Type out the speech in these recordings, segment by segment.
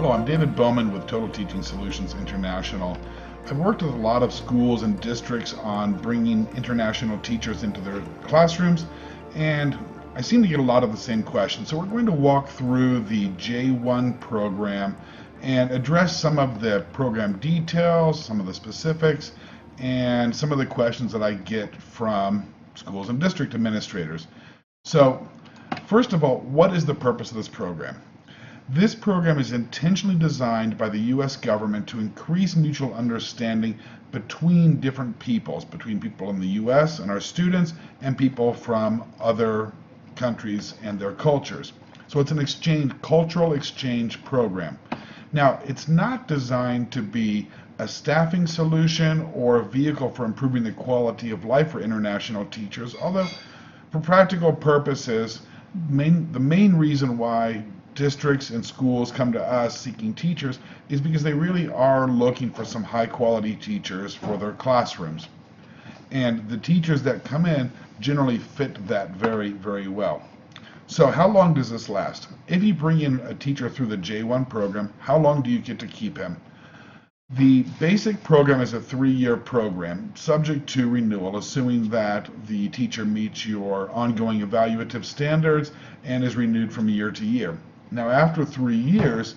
Hello, I'm David Bowman with Total Teaching Solutions International. I've worked with a lot of schools and districts on bringing international teachers into their classrooms, and I seem to get a lot of the same questions. So we're going to walk through the J-1 program and address some of the program details, some of the specifics, and some of the questions that I get from schools and district administrators. So first of all, what is the purpose of this program? This program is intentionally designed by the U.S. government to increase mutual understanding between different peoples, between people in the U.S. and our students and people from other countries and their cultures. So it's an cultural exchange program. Now, it's not designed to be a staffing solution or a vehicle for improving the quality of life for international teachers, although for practical purposes, the main reason why districts and schools come to us seeking teachers is because they really are looking for some high quality teachers for their classrooms. And the teachers that come in generally fit that very, very well. So how long does this last? If you bring in a teacher through the J-1 program, how long do you get to keep him? The basic program is a 3-year program, subject to renewal, assuming that the teacher meets your ongoing evaluative standards and is renewed from year to year. Now, after 3 years,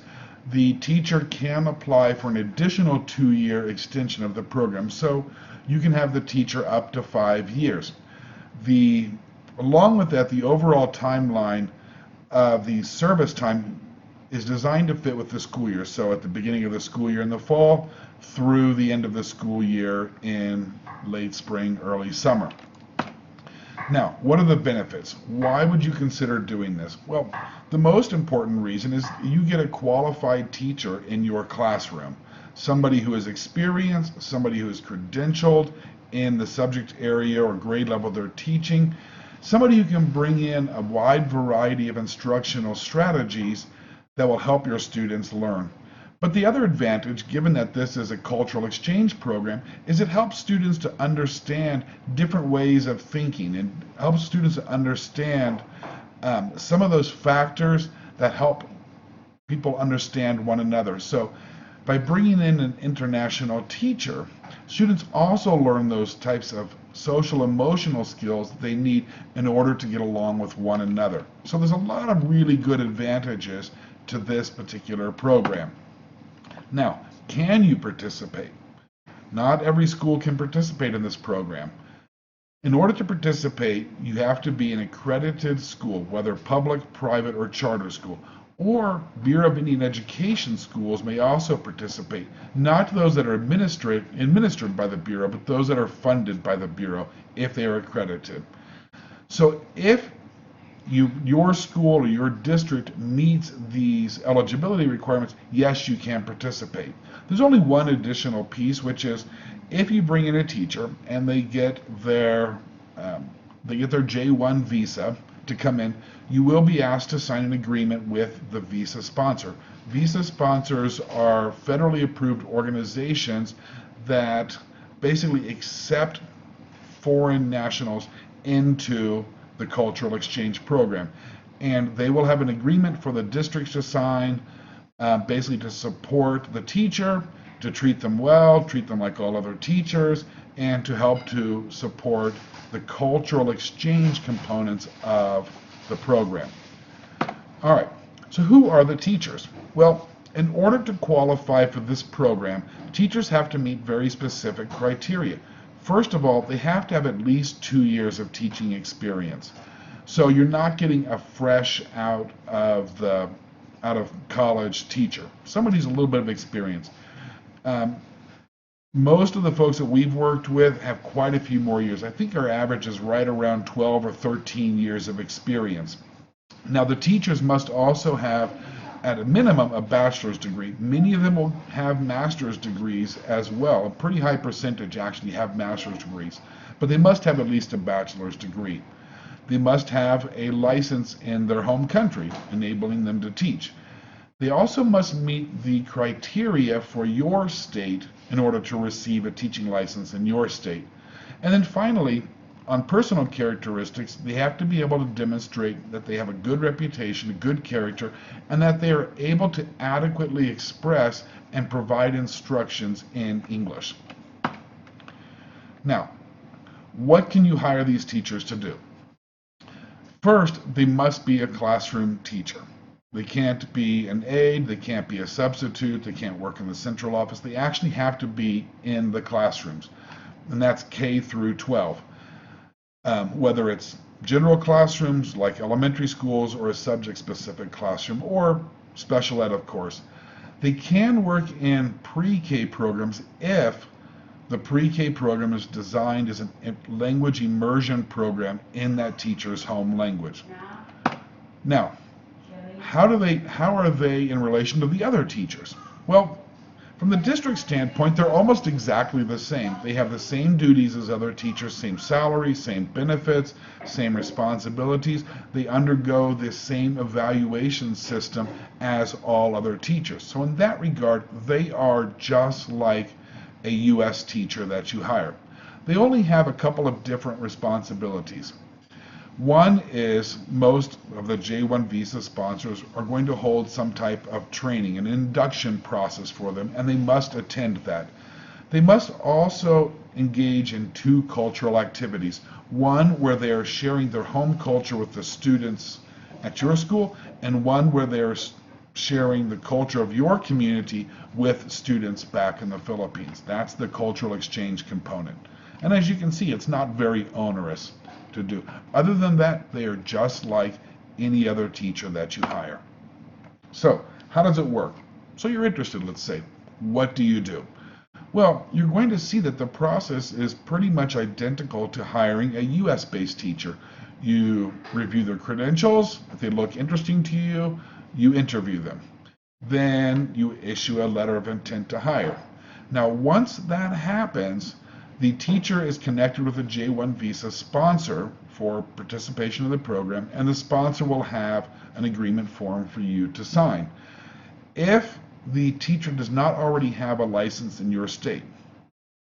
the teacher can apply for an additional 2-year extension of the program, so you can have the teacher up to 5 years. Along with that, the overall timeline of the service time is designed to fit with the school year. So at the beginning of the school year in the fall through the end of the school year in late spring, early summer. Now, what are the benefits? Why would you consider doing this? Well, the most important reason is you get a qualified teacher in your classroom. Somebody who is experienced, somebody who is credentialed in the subject area or grade level they're teaching, somebody who can bring in a wide variety of instructional strategies that will help your students learn. But the other advantage, given that this is a cultural exchange program, is it helps students to understand different ways of thinking and helps students to understand some of those factors that help people understand one another. So by bringing in an international teacher, students also learn those types of social emotional skills they need in order to get along with one another. So there's a lot of really good advantages to this particular program. Now, can you participate? Not every school can participate in this program. In order to participate, you have to be an accredited school, whether public, private, or charter school. Or Bureau of Indian Education schools may also participate, not those that are administered by the Bureau, but those that are funded by the Bureau if they are accredited. So if your school or your district meets these eligibility requirements, yes, you can participate. There's only one additional piece, which is if you bring in a teacher and they get their J-1 visa to come in, you will be asked to sign an agreement with the visa sponsor. Visa sponsors are federally approved organizations that basically accept foreign nationals into the cultural exchange program. And they will have an agreement for the districts to sign, basically to support the teacher, to treat them well, treat them like all other teachers, and to help to support the cultural exchange components of the program. All right, so who are the teachers? Well, in order to qualify for this program, teachers have to meet very specific criteria. First of all, they have to have at least 2 years of teaching experience. So you're not getting a fresh out of college teacher. Somebody who's a little bit of experience. Most of the folks that we've worked with have quite a few more years. I think our average is right around 12 or 13 years of experience. Now, the teachers must also have, at a minimum, a bachelor's degree. Many of them will have master's degrees as well. A pretty high percentage actually have master's degrees. But they must have at least a bachelor's degree. They must have a license in their home country, enabling them to teach. They also must meet the criteria for your state in order to receive a teaching license in your state. And then finally, on personal characteristics, they have to be able to demonstrate that they have a good reputation, a good character, and that they are able to adequately express and provide instructions in English. Now, what can you hire these teachers to do? First, they must be a classroom teacher. They can't be an aide, they can't be a substitute, they can't work in the central office. They actually have to be in the classrooms, and that's K through 12. Whether it's general classrooms like elementary schools or a subject-specific classroom or special ed, of course. They can work in pre-K programs if the pre-K program is designed as a language immersion program in that teacher's home language. Now, how are they in relation to the other teachers? Well, from the district standpoint, they're almost exactly the same. They have the same duties as other teachers, same salary, same benefits, same responsibilities. They undergo the same evaluation system as all other teachers. So in that regard, they are just like a U.S. teacher that you hire. They only have a couple of different responsibilities. One is most of the J-1 visa sponsors are going to hold some type of training, an induction process for them, and they must attend that. They must also engage in 2 cultural activities. One where they are sharing their home culture with the students at your school, and one where they're sharing the culture of your community with students back in the Philippines. That's the cultural exchange component. And as you can see, it's not very onerous to do. Other than that, they are just like any other teacher that you hire. So, how does it work? So you're interested, let's say. What do you do? Well, you're going to see that the process is pretty much identical to hiring a US-based teacher. You review their credentials. If they look interesting to you, you interview them. Then you issue a letter of intent to hire. Now, once that happens, the teacher is connected with a J-1 visa sponsor for participation in the program, and the sponsor will have an agreement form for you to sign. If the teacher does not already have a license in your state,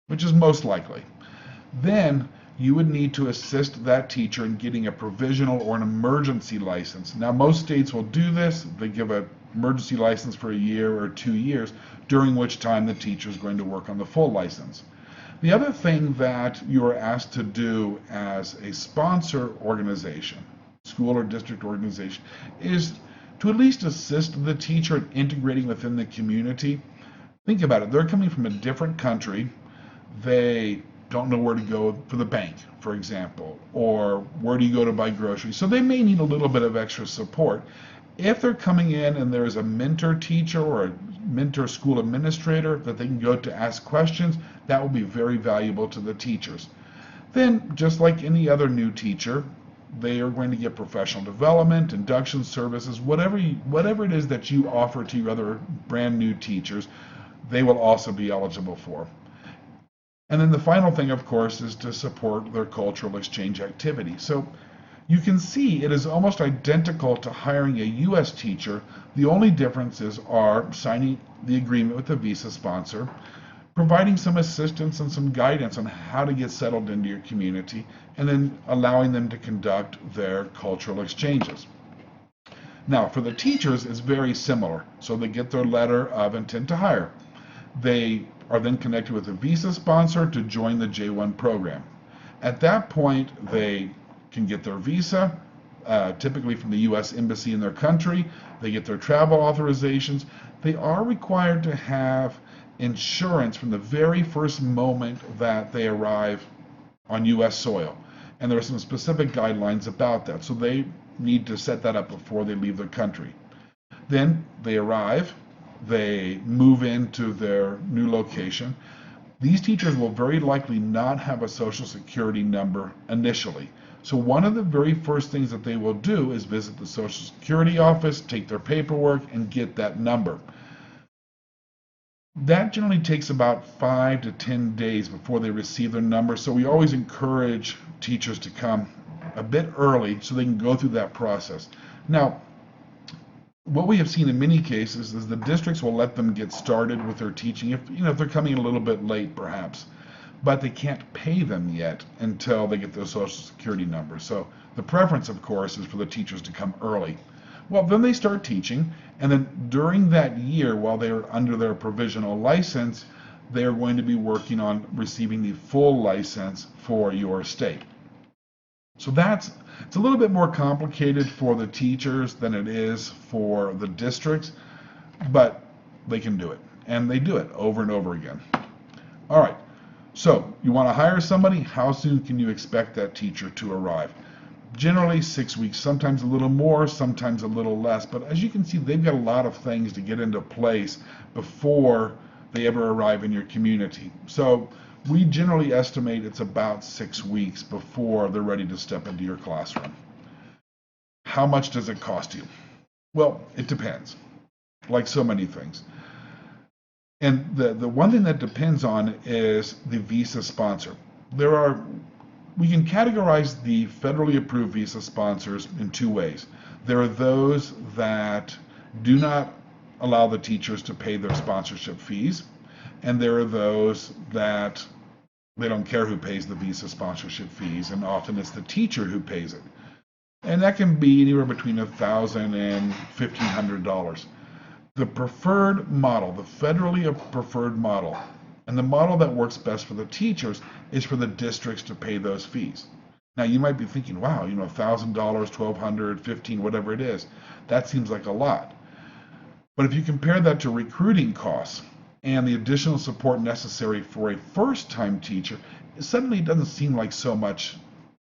which is most likely, then you would need to assist that teacher in getting a provisional or an emergency license. Now, most states will do this. They give an emergency license for a year or 2 years, during which time the teacher is going to work on the full license. The other thing that you are asked to do as a sponsor organization, school or district organization, is to at least assist the teacher in integrating within the community. Think about it. They're coming from a different country. They don't know where to go for the bank, for example, or where do you go to buy groceries. So they may need a little bit of extra support. If they're coming in and there's a mentor teacher or a mentor school administrator that they can go to ask questions, that will be very valuable to the teachers. Then, just like any other new teacher, they are going to get professional development, induction services, whatever it is that you offer to your other brand new teachers, they will also be eligible for. And then the final thing, of course, is to support their cultural exchange activity. So you can see it is almost identical to hiring a U.S. teacher. The only differences are signing the agreement with the visa sponsor, providing some assistance and some guidance on how to get settled into your community, and then allowing them to conduct their cultural exchanges. Now, for the teachers, it's very similar. So they get their letter of intent to hire. They are then connected with a visa sponsor to join the J-1 program. At that point, they can get their visa, typically from the U.S. Embassy in their country. They get their travel authorizations. They are required to have insurance from the very first moment that they arrive on U.S. soil. And there are some specific guidelines about that. So they need to set that up before they leave their country. Then they arrive. They move into their new location. These teachers will very likely not have a social security number initially. So one of the very first things that they will do is visit the Social Security office, take their paperwork, and get that number. That generally takes about 5 to 10 days before they receive their number. So we always encourage teachers to come a bit early so they can go through that process. Now, what we have seen in many cases is the districts will let them get started with their teaching if they're coming a little bit late perhaps. but they can't pay them yet until they get their Social Security number. So the preference, of course, is for the teachers to come early. Well, then they start teaching, and then during that year, while they're under their provisional license, they are going to be working on receiving the full license for your state. So it's a little bit more complicated for the teachers than it is for the districts, but they can do it, and they do it over and over again. All right, so you want to hire somebody, how soon can you expect that teacher to arrive? Generally 6 weeks, sometimes a little more, sometimes a little less, but as you can see, they've got a lot of things to get into place before they ever arrive in your community. So we generally estimate it's about 6 weeks before they're ready to step into your classroom. How much does it cost you? Well, it depends, like so many things. And the one thing that depends on is the visa sponsor. We can categorize the federally approved visa sponsors in two ways. There are those that do not allow the teachers to pay their sponsorship fees, and there are those that they don't care who pays the visa sponsorship fees, and often it's the teacher who pays it. And that can be anywhere between $1,000 and $1,500. The preferred model, the federally preferred model, and the model that works best for the teachers is for the districts to pay those fees. Now you might be thinking, wow, $1,000, $1,200, $1,500, whatever it is, that seems like a lot. But if you compare that to recruiting costs and the additional support necessary for a first-time teacher, it suddenly doesn't seem like so much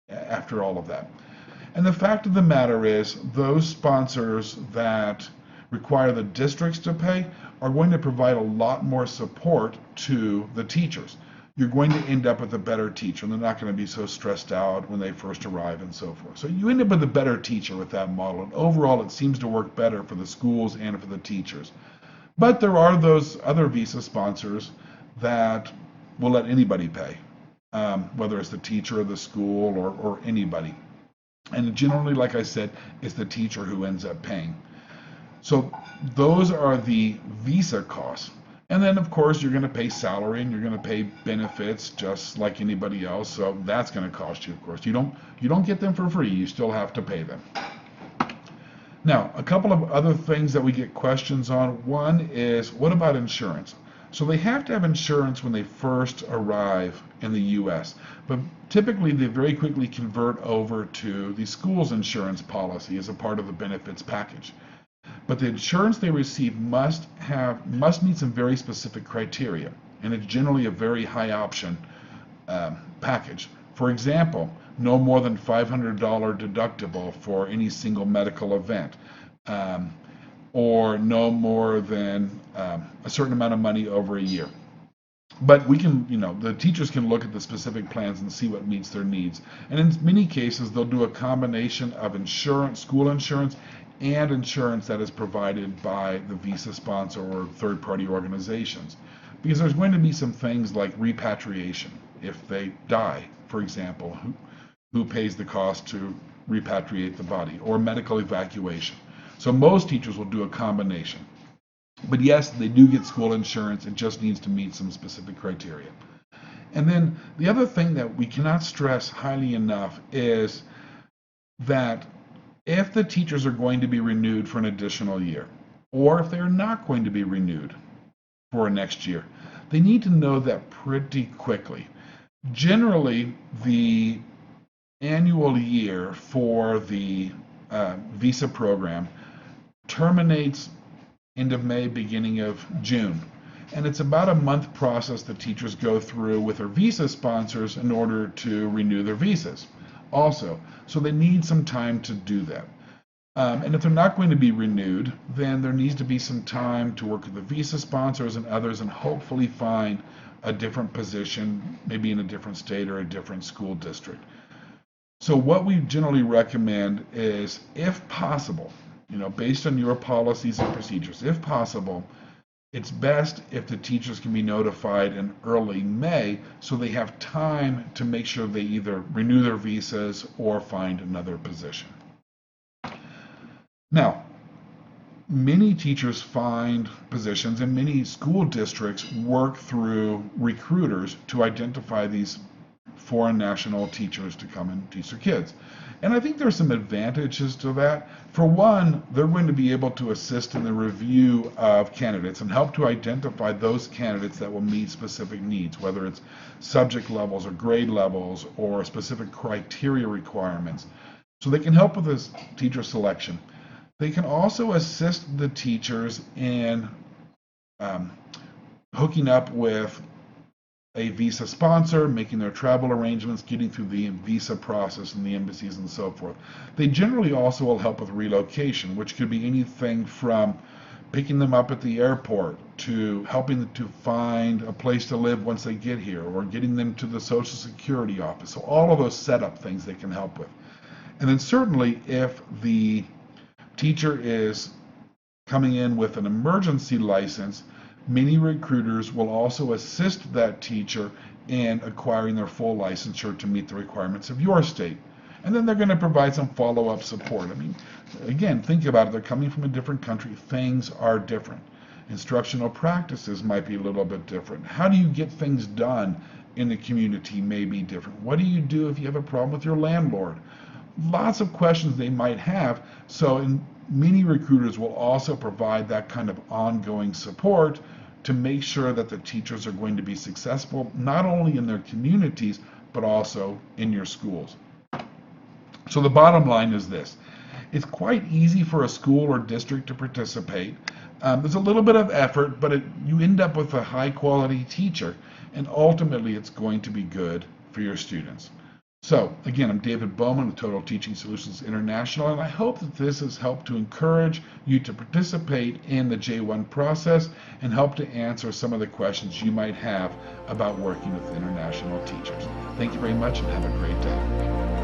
after all of that. And the fact of the matter is, those sponsors that require the districts to pay are going to provide a lot more support to the teachers. You're going to end up with a better teacher, and they're not going to be so stressed out when they first arrive and so forth. So you end up with a better teacher with that model, and overall it seems to work better for the schools and for the teachers. But there are those other visa sponsors that will let anybody pay, whether it's the teacher or the school or anybody. And generally, like I said, it's the teacher who ends up paying. So those are the visa costs. And then, of course, you're going to pay salary and you're going to pay benefits just like anybody else. So that's going to cost you, of course. You don't get them for free. You still have to pay them. Now, a couple of other things that we get questions on. One is, what about insurance? So they have to have insurance when they first arrive in the U.S., but typically they very quickly convert over to the school's insurance policy as a part of the benefits package. But the insurance they receive must meet some very specific criteria, and it's generally a very high option package. For example, no more than $500 deductible for any single medical event, or no more than a certain amount of money over a year. But we can, the teachers can look at the specific plans and see what meets their needs. And in many cases, they'll do a combination of insurance, school insurance, and insurance that is provided by the visa sponsor or third-party organizations. Because there's going to be some things like repatriation. If they die, for example, who pays the cost to repatriate the body, or medical evacuation. So most teachers will do a combination. But yes, they do get school insurance. It just needs to meet some specific criteria. And then the other thing that we cannot stress highly enough is that if the teachers are going to be renewed for an additional year, or if they're not going to be renewed for next year, they need to know that pretty quickly. Generally, the annual year for the visa program terminates end of May, beginning of June. And it's about a month process that teachers go through with their visa sponsors in order to renew their visas also. So they need some time to do that. And if they're not going to be renewed, then there needs to be some time to work with the visa sponsors and others and hopefully find a different position, maybe in a different state or a different school district. So what we generally recommend is, if possible, based on your policies and procedures, if possible, it's best if the teachers can be notified in early May so they have time to make sure they either renew their visas or find another position. Now, Many teachers find positions, and many school districts work through recruiters to identify these foreign national teachers to come and teach their kids. And I think there's some advantages to that. For one, they're going to be able to assist in the review of candidates and help to identify those candidates that will meet specific needs, whether it's subject levels or grade levels or specific criteria requirements. So they can help with this teacher selection. They can also assist the teachers in um, hooking up with a visa sponsor, making their travel arrangements, getting through the visa process in the embassies and so forth. They generally also will help with relocation, which could be anything from picking them up at the airport to helping them to find a place to live once they get here, or getting them to the Social Security office. So all of those setup things they can help with. And then certainly if the teacher is coming in with an emergency license, many recruiters will also assist that teacher in acquiring their full licensure to meet the requirements of your state. And then they're going to provide some follow-up support. I mean, again, think about it. They're coming from a different country. Things are different. Instructional practices might be a little bit different. How do you get things done in the community may be different. What do you do if you have a problem with your landlord? Lots of questions they might have. So many recruiters will also provide that kind of ongoing support to make sure that the teachers are going to be successful, not only in their communities, but also in your schools. So the bottom line is this. It's quite easy for a school or district to participate. There's a little bit of effort, but you end up with a high quality teacher, and ultimately it's going to be good for your students. So again, I'm David Bowman with Total Teaching Solutions International, and I hope that this has helped to encourage you to participate in the J-1 process and help to answer some of the questions you might have about working with international teachers. Thank you very much and have a great day.